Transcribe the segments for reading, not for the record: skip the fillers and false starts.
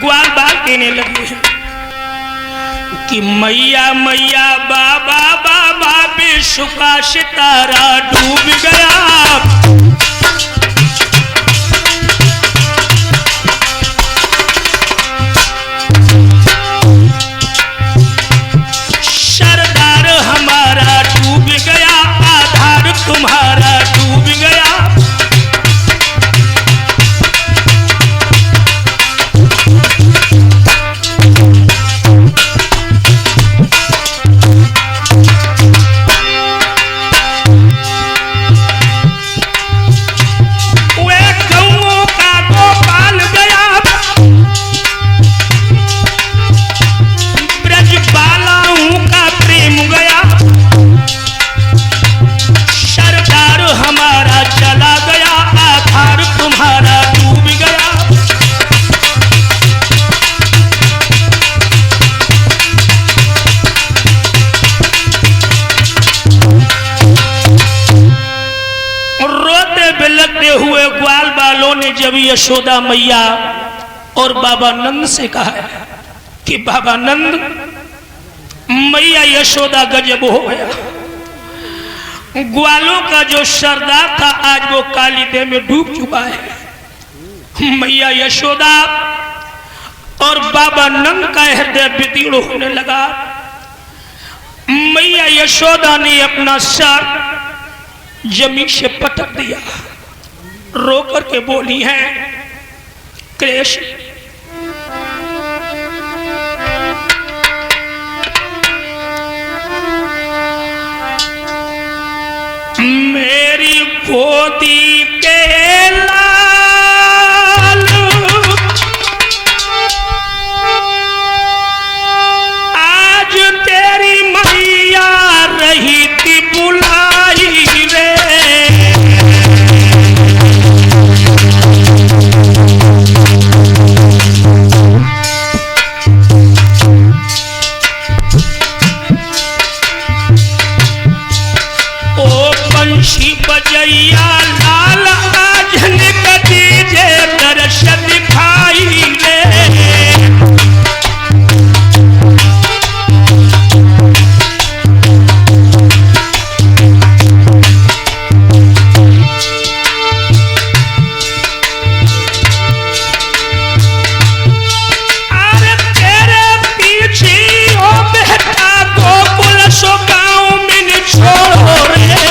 ग्वाल बाल कहने लगे कि मैया मैया बाबा बाबा विश्व का सितारा डूब गया। सरदार हमारा डूब गया, आधार तुम्हारा डूब गया। जब यशोदा मैया और बाबा नंद से कहा कि बाबा नंद मैया यशोदा गजब हो गया, ग्वालों का जो सरदार था आज वो काली देह में डूब चुका है। मैया यशोदा और बाबा नंद का हृदय विदीर्ण होने लगा। मैया यशोदा ने अपना सर जमीन से पटक दिया, रो करके बोली है क्लेश मेरी गोदी के लाल आज तेरी मैया रही थी बुलाई रे। बजैया लाल आजन कदीजे दर्श दिखाई रे। अरे तेरे पीछे ओ बेटा गोकुल सो गाँव में छोड़ो रे।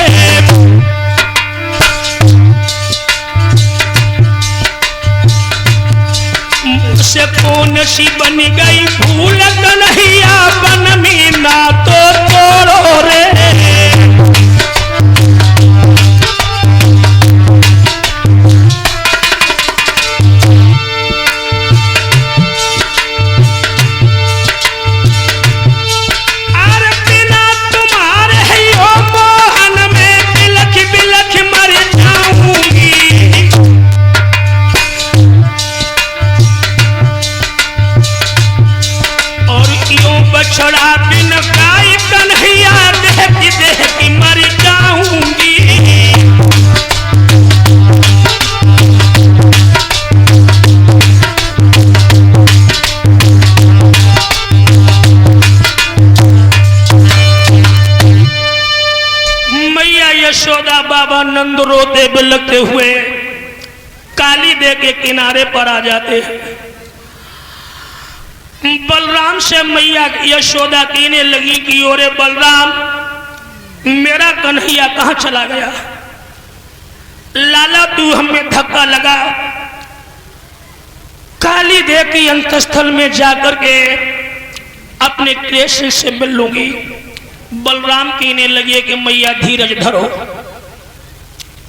से कौन सी बन गई भूल कन्हैया बन मीना तो तोड़ो रे। अरे बिना तुम्हारे ही ओ मोहन में बिलख बिलख मर जाऊंगी। बछड़ा बिन गाय कन्हैया देख की मर जाऊंगी। मैया यशोदा बाबा नंद रोते बिलखते हुए काली दे के किनारे पर आ जाते हैं। बलराम से मैया यशोदा कहने लगी कि ओरे बलराम मेरा कन्हैया कहाँ चला गया? लाला तू हमें धक्का लगा, काली देह की अंतस्थल में जाकर के अपने कृष्ण से मिल लूंगी। बलराम कहने लगे कि मैया धीरज धरो,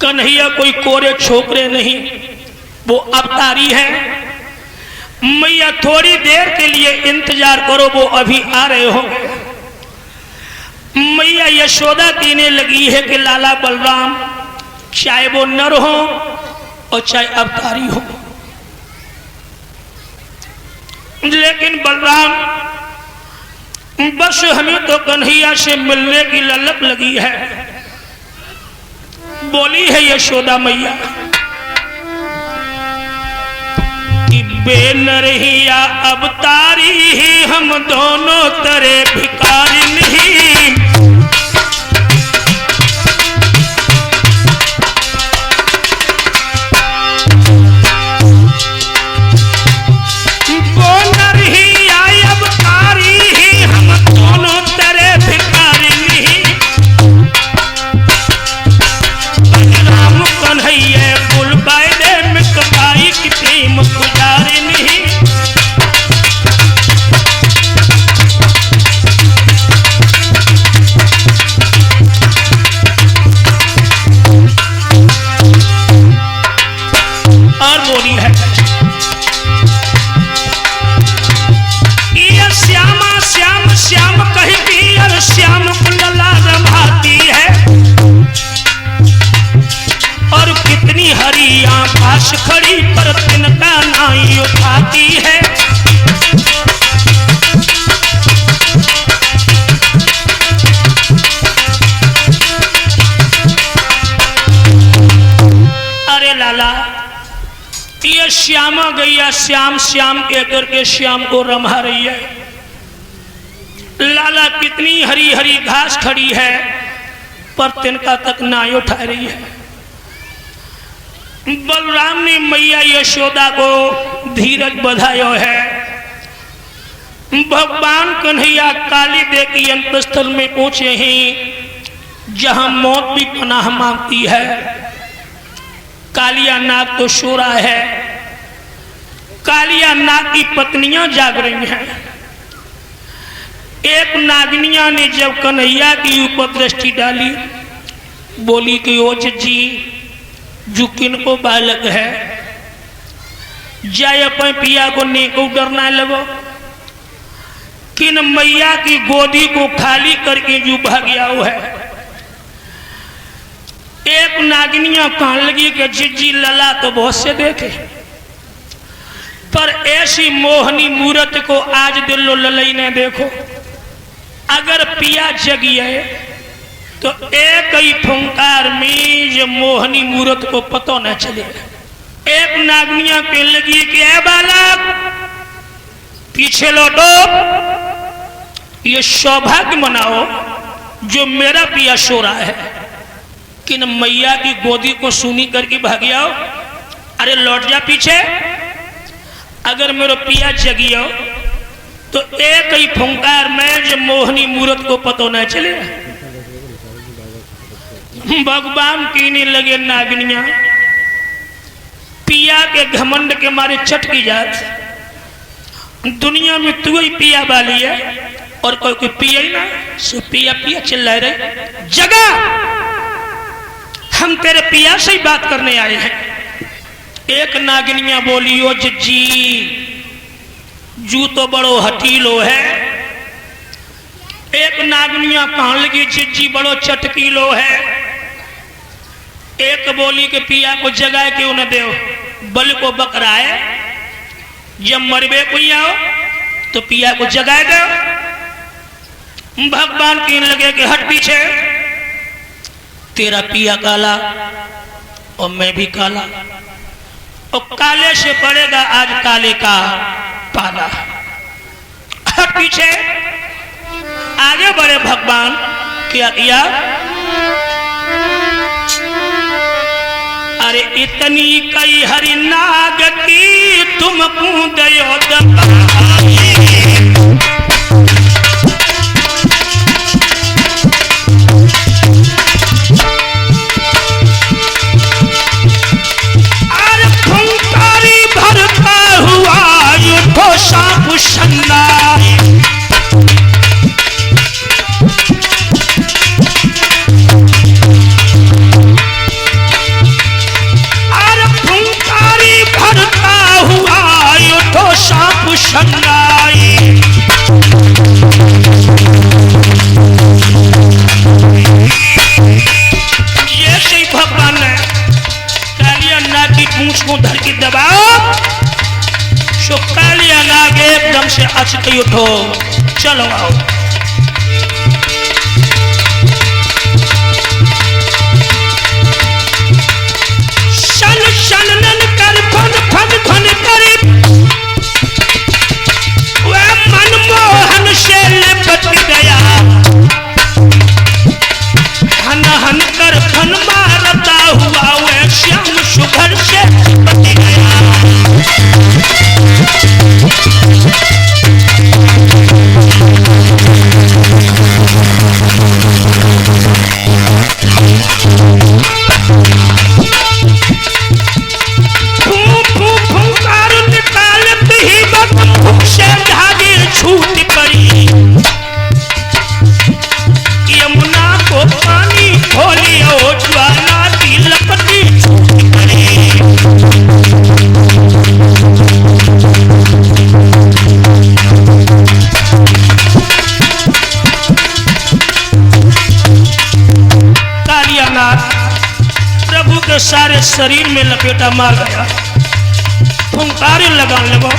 कन्हैया कोई कोरे छोकरे नहीं, वो अवतारी है। मैया थोड़ी देर के लिए इंतजार करो, वो अभी आ रहे हो। मैया यशोदा कहने लगी है कि लाला बलराम चाहे वो नर हो और चाहे अवतारी हो, लेकिन बलराम बस हमें तो कन्हैया से मिलने की ललक लगी है। बोली है यशोदा मैया कि बेनरहिया अब तारी हम दोनों तेरे भिखारी नहीं। बेनरहिया अब तारी हम दोनों तेरे भिखारी नहीं। राम कन्हैया बुलबाई दे मितबाई की प्रेम गुजारी नहीं। और बोली है ये श्यामा श्याम श्याम कहती और श्याम कुंडला रमाती है। और कितनी हरियां पास खड़ी पर तिनका नाई उठाती है। अरे लाला ये श्यामा गैया श्याम श्याम कह करके श्याम को रमा रही है। लाला कितनी हरी हरी घास खड़ी है पर तिनका तक नाई उठा रही है। बलराम ने मैया यशोदा को धीरज बधायो है। भगवान कन्हैया काली दे की अंतस्थल में पहुंचे हैं जहां मौत भी पनाह मांगती है। कालिया नाग तो सो रहा है। कालिया नाग की पत्नियां जाग रही हैं। एक नागनिया ने जब कन्हैया की ऊपर दृष्टि डाली बोली कि ओ जी जो किनको बालक है जाए अपन पिया को नेको डरना लगो। किन मैया की गोदी को खाली करके जो भाग्या है। एक नागिनिया कहने लगी कि जिज्जी लला तो बहुत से देखे पर ऐसी मोहनी मूर्त को आज दिल्लो ललई ने देखो। अगर पिया जगिए तो एक ही फुंकार में जो मोहनी मूर्त को पता न चले। एक नागनिया कहने लगी कि ऐ बालक पीछे लौटो। ये सौभाग्य मनाओ जो मेरा पिया सो रहा है। किन मैया की गोदी को सुनी करके भाग आओ। अरे लौट जा पीछे। अगर मेरा पिया जगियो तो एक ही फुंकार में जो मोहनी मूर्त को पता न चले। भगवान कीने लगे नागनिया पिया के घमंड के मारे चटकी जात। दुनिया में तू ही पिया वाली है और कोई पिया ही ना। सो पिया पिया चिल्ला रहे जगह हम तेरे पिया से ही बात करने आए हैं। एक नागिनिया बोली ओ जी जू तो बड़ो हटीलो है। एक नागिनिया कहने लगी जिज्जी बड़ो चटकीलो है। एक बोली के पिया को जगाए क्यों न दे बल को बकरा है। जब मरबे कोई आओ तो पिया को जगाए दो। भगवान कहने लगे कि हट पीछे। तेरा पिया काला और मैं भी काला और काले से पड़ेगा आज काले का पाला। हट पीछे। आगे बढ़े भगवान क्या किया। अरे इतनी कई हरि नाग की तुम कूदयो दबाई। अरे फुंकारी भरता हुआ युद्धो साप सन्नाई। जैसे ही भगवान ने कालिया नाग की पूंछ को धर के दबाओ सो कालिया नाग एकदम से अच के उठो। चलो आओ। शन शन कर फन फन फन कर शरीर में लपेटा मार गया। फुंकारे लगा लगो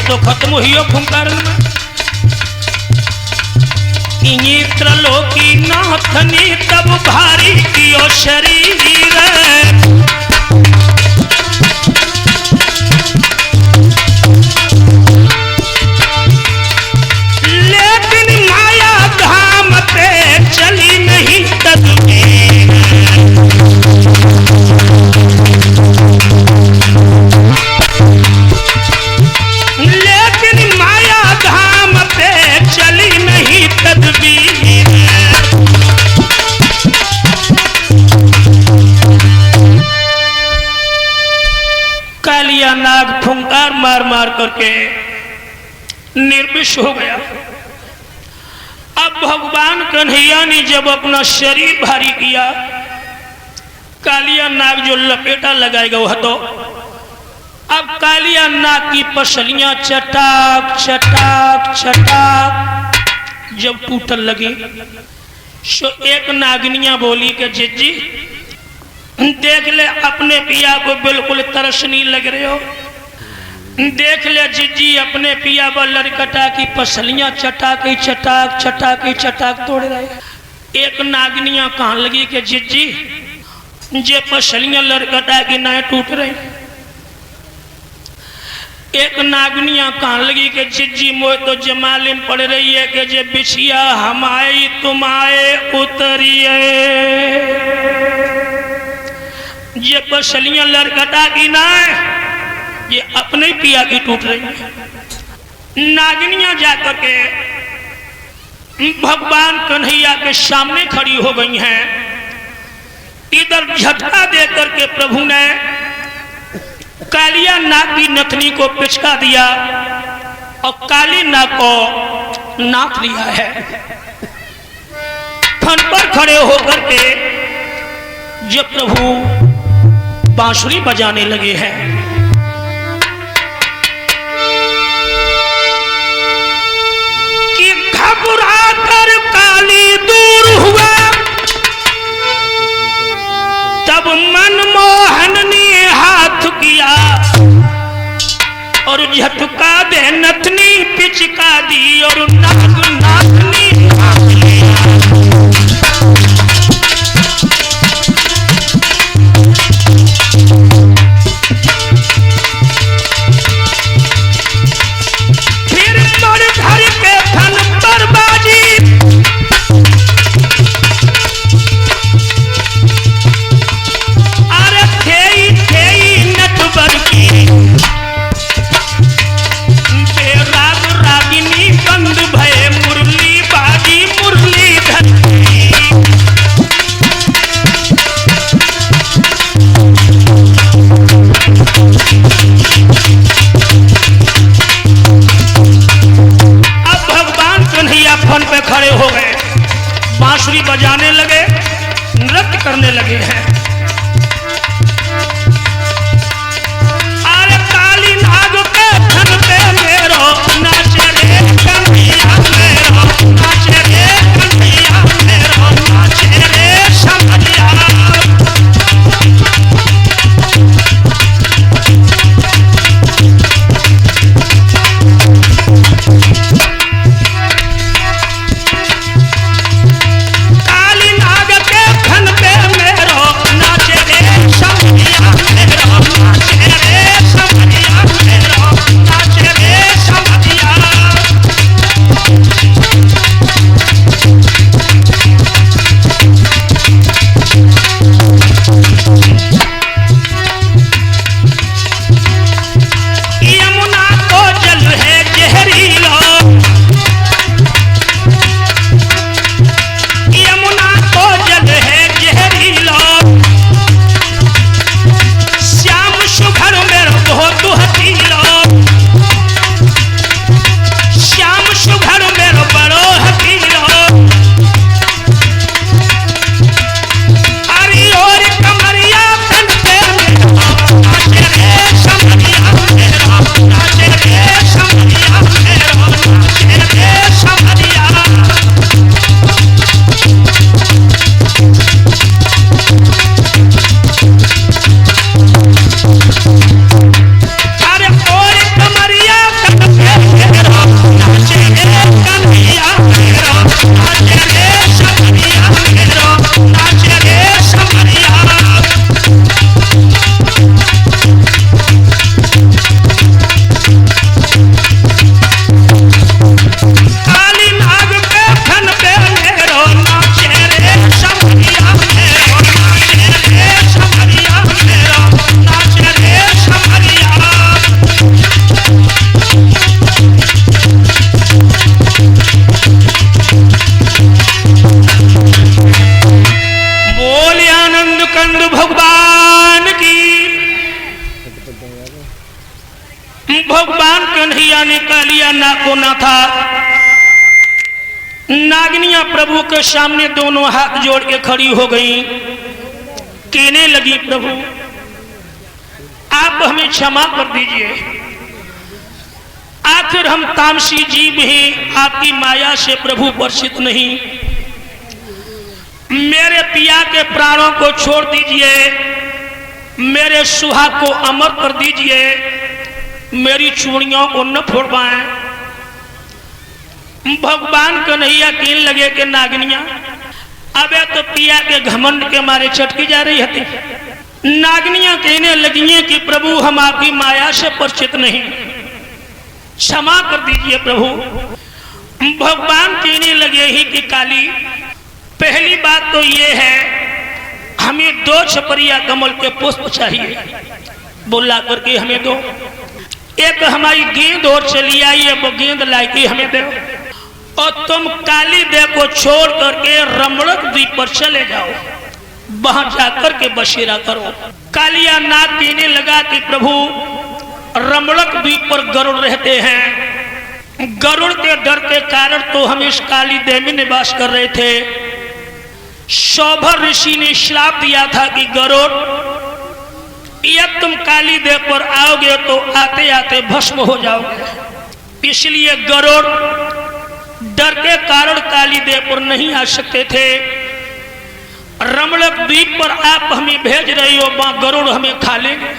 तो खत्म हुई फुंकार में त्रिलोकी नाथनी तब भारी कियो शरीर लेकिन माया धाम पे चली नहीं तदबीर। कालिया नाग फुंकार मार मार करके निर्विष हो गया। अब भगवान कन्हैया ने जब अपना शरीर भारी किया, कालिया नाग जो लपेटा लगाएगा वह तो अब कालिया नाग की पसलियां चटाक चटाक चटाक जब टूटने लगी, सो एक नागनिया बोली कि जिज्जी देख ले अपने पिया को बिल्कुल तरस नहीं लग रहे हो, देख ले जिज्जी अपने पिया पर लड़कटा की पसलियां चटाक चटाक चटाक चटाक तोड़ रहे। एक नागनिया कहने लगी कि जिज्जी जे पसलियां लड़कटा की नए टूट रही। एक नागनिया कहने लगी कि जिज्जी मोह तो जमालिम पड़ रही है कि जे बिछिया हमारी तुम आए उतरिए, ये पसलियां लड़कटा की ना ये अपने पिया की टूट रही है। नागिनियां जाकर के भगवान कन्हैया के सामने खड़ी हो गई हैं। इधर झटका दे करके प्रभु ने कालिया नाग की नथनी को पिचका दिया और काली नाग को नाप लिया है। फन पर खड़े होकर के जब प्रभु बांसुरी बजाने लगे हैं, कि घबरा कर काली दूर हुआ, तब मनमोहन ने हाथ किया और झटका दे नथनी पिचका दी और नाग नाथनी नाप लिया। खड़े हो गए, बांसुरी बजाने लगे, नृत्य करने लगे हैं। अरे काली नाग के धन पे मेरो नाचे रे कन्हैया मेरो, नाचे रे कन्हैया मेरो, नाचे रे समझिया। काली नाग के धन पे मेरो ने कालिया नाग को ना था। नागनियां प्रभु के सामने दोनों हाथ जोड़ के खड़ी हो गई, कहने लगी प्रभु आप हमें क्षमा कर दीजिए, आखिर हम तामसी जीव हैं, आपकी माया से प्रभु वर्षित नहीं। मेरे पिया के प्राणों को छोड़ दीजिए, मेरे सुहाग को अमर कर दीजिए, मेरी चूड़ियों को न फोड़वाएं। भगवान कन्हैया कहने लगे कि नागनिया अबे तो पिया के घमंड के मारे चटकी जा रही थी। नागनियां कहने लगी कि प्रभु हम आपकी माया से परिचित नहीं, क्षमा कर दीजिए प्रभु। भगवान कहने लगे ही कि काली पहली बात तो ये है हमें 2 छपरिया कमल के पुष्प चाहिए, बोला करके हमें दो। एक हमारी गेंद और चली आई है, वो गेंद लाके हमें दो, और तुम काली देव को छोड़ करके रमणक द्वीप पर चले जाओ, वहां जाकर के बसेरा करो। कालिया नाग कहने लगा कि प्रभु रमणक द्वीप पर गरुड़ रहते हैं, गरुड़ के डर के कारण तो हम इस काली देव में निवास कर रहे थे। शोभर ऋषि ने श्राप दिया था कि गरुड़ यदि तुम काली देव पर आओगे तो आते आते भस्म हो जाओगे, इसलिए गरुड़ डर के कारण काली देव पर नहीं आ सकते थे। रमणक द्वीप पर आप हमें भेज रही हो, वहां गरुड़ हमें खा लेंगे,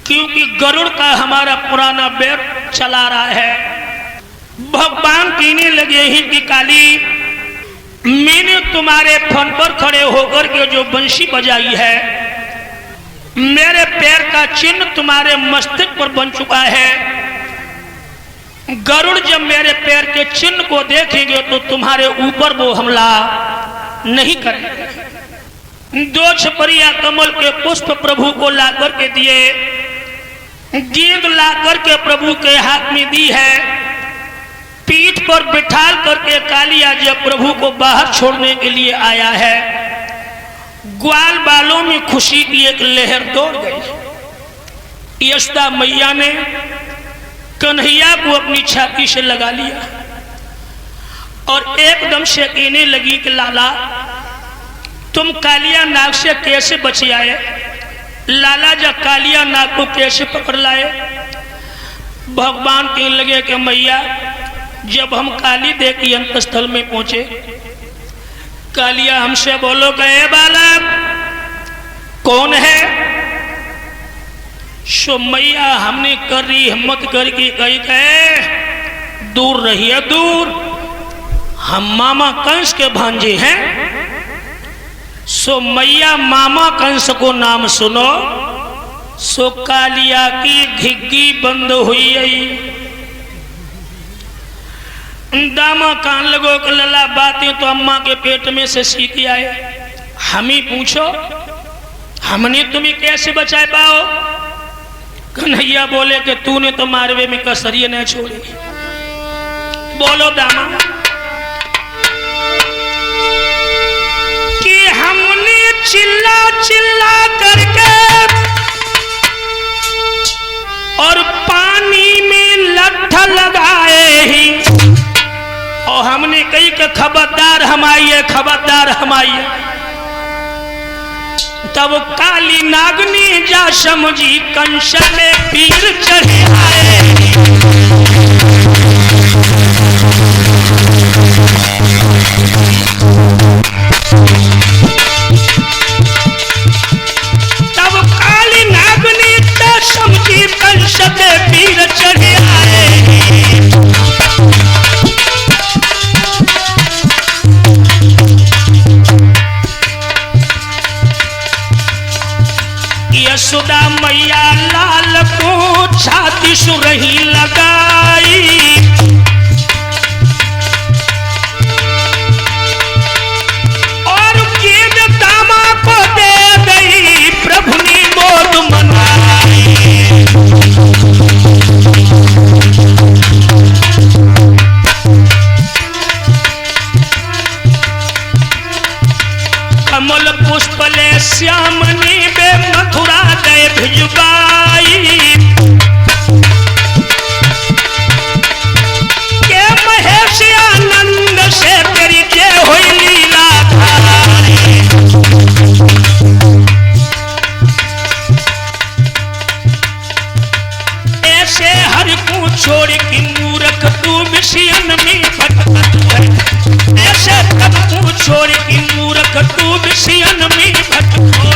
क्योंकि गरुड़ का हमारा पुराना बैर चला रहा है। भगवान कहने लगे ही कि काली मैंने तुम्हारे फन पर खड़े होकर के जो बंशी बजाई है, मेरे पैर का चिन्ह तुम्हारे मस्तक पर बन चुका है। गरुड़ जब मेरे पैर के चिन्ह को देखेंगे तो तुम्हारे ऊपर वो हमला नहीं करेंगे। 2 छपरिया कमल के पुष्प प्रभु को ला करके दिए, गेंद ला करके प्रभु के हाथ में दी है, पीठ पर बिठाल करके कालिया जब प्रभु को बाहर छोड़ने के लिए आया है, ग्वाल बालों में खुशी की एक लहर दौड़ गई। यशोदा मैया ने कन्हैया को अपनी छाती से लगा लिया और एकदम से कहने लगी कि लाला तुम कालिया नाग से कैसे बच आए? लाला जब कालिया नाग को कैसे पकड़ लाए? भगवान कहने लगे कि मैया जब हम काली देव की अंतस्थल में पहुंचे, कालिया हमसे बोलो गए बालक कौन है? सो मैया हमने कर रही हिम्मत करके कही गए दूर रहिए दूर, हम मामा कंस के भांजे हैं। सो मैया मामा कंस को नाम सुनो, सो कालिया की घिग्गी बंद हुई। दामा कान लगो कि लला बातें तो अम्मा के पेट में से सीखी आए, हम ही पूछो हमने तुम्हें कैसे बचा पाओ? कन्हैया बोले कि तूने तो मारवे में कसरिए न छोड़ी। बोलो दामा कि हमने चिल्ला चिल्ला करके और पानी में लट्ठा लगाए ही, और हमने कही कि खबरदार हम आइए, खबरदार हम आइए। तब काली नागनी जा समझी कंस में पीर चढ़े आए। तब काली नागनी जा समझी कंस में पीर चढ़े आए। यशोदा मैया लाल को छाती सुरही लगाई, और गेंद दामा को दे गई, प्रभु ने गोद मनाई। कमल पुष्प ले श्याम ने बे मथुरा गए भिजवाई, छोड़ की मूर्ख तू विषयन में भटकत है। ऐसे तब तू छोड़ की मूर्ख तू विषयन में भटकत